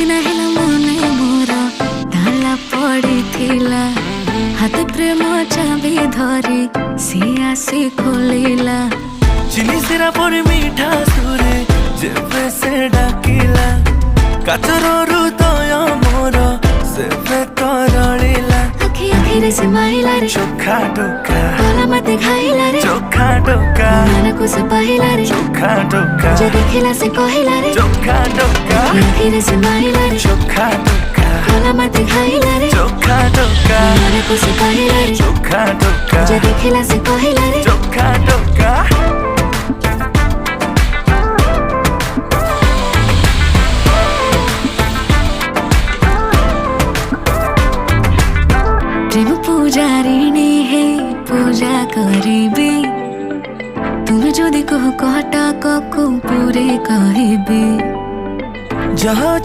नाहिला मने मोर ताला पड़िथिला हाथ प्रेम चाबी धरी सी आसी खोलिला चिनी सिरा पर मीठा सुरे जेबे से डाकिला काचर हृदय मोर सेबे तरलिला आखि आखिरे से माइला रे चोखा टोका गला मते खाइला रे चोखा टोका मन को से पाहिला रे चोखा टोका जे देखिला से कहिला रे चोखा टोका आखिरे से माइला रे चोखा टोका गला मते खाइला रे चोखा टोका मन को से पाहिला रे चोखा टोका जे देखिला से कहिला रे चोखा टोका प्रेम पूजारिणी है पूजा करिबे तुम जदि कह कटा को पूरे कहबे जहाँ